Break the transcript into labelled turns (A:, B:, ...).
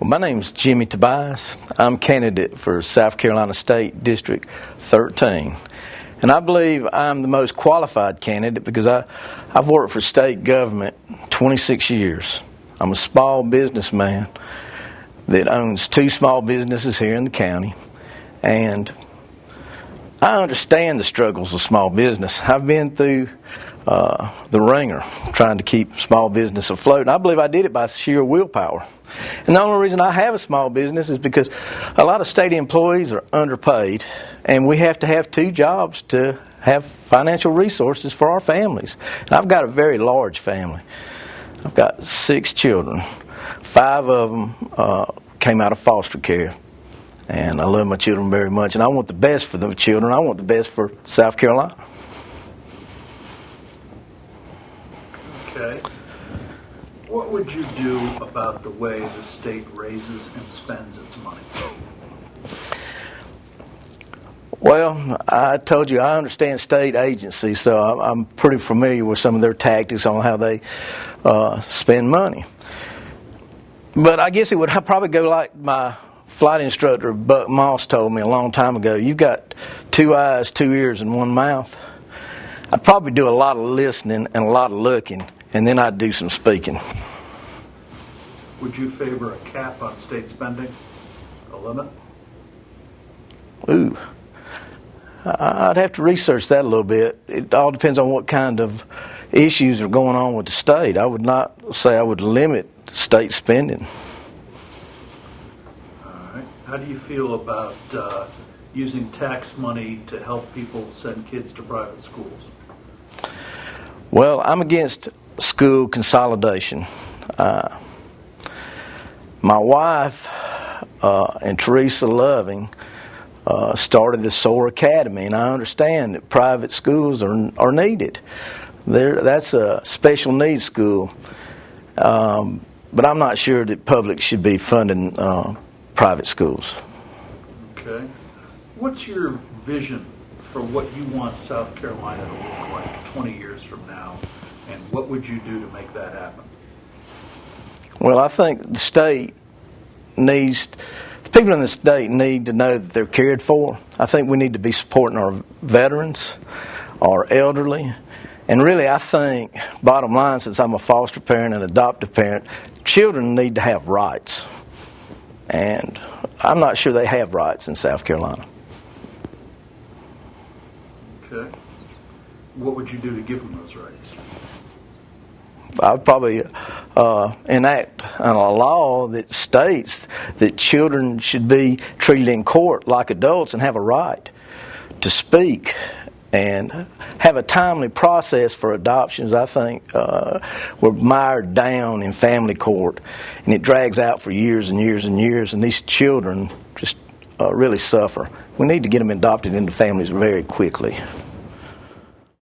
A: Well, my name's Jimmy Tobias. I'm candidate for South Carolina State District 13. And I believe I'm the most qualified candidate because I've worked for state government 26 years. I'm a small businessman that owns 2 small businesses here in the county. And I understand the struggles of small business. I've been through the ringer trying to keep small business afloat. And I believe I did it by sheer willpower. And the only reason I have a small business is because a lot of state employees are underpaid, and we have to have 2 jobs to have financial resources for our families. And I've got a very large family. I've got 6 children. 5 of them came out of foster care. And I love my children very much, and I want the best for the children. I want the best for South Carolina.
B: Okay. What would you do about the way the state raises and spends its money?
A: Well, I told you I understand state agencies, so I'm pretty familiar with some of their tactics on how they spend money. But I guess it would probably go like my flight instructor, Buck Moss, told me a long time ago. You've got 2 eyes, 2 ears, and 1 mouth. I'd probably do a lot of listening and a lot of looking, and then I'd do some speaking.
B: Would you favor a cap on state spending? A limit?
A: Ooh. I'd have to research that a little bit. It all depends on what kind of issues are going on with the state. I would not say I would limit state spending.
B: All right. How do you feel about using tax money to help people send kids to private schools?
A: Well, I'm against school consolidation. My wife and Teresa Loving started the SOAR Academy, and I understand that private schools are needed. That's a special needs school, but I'm not sure that public should be funding private schools.
B: Okay. What's your vision for what you want South Carolina to look like 20 years from now, and what would you do to make that happen?
A: Well, I think the people in the state need to know that they're cared for. I think we need to be supporting our veterans, our elderly, and really I think, bottom line, since I'm a foster parent and adoptive parent, children need to have rights. And I'm not sure they have rights in South Carolina.
B: Okay. What would you do to give them those rights?
A: I would probably enact a law that states that children should be treated in court like adults and have a right to speak and have a timely process for adoptions. I think we're mired down in family court, and it drags out for years and years and years, and these children just really suffer. We need to get them adopted into families very quickly.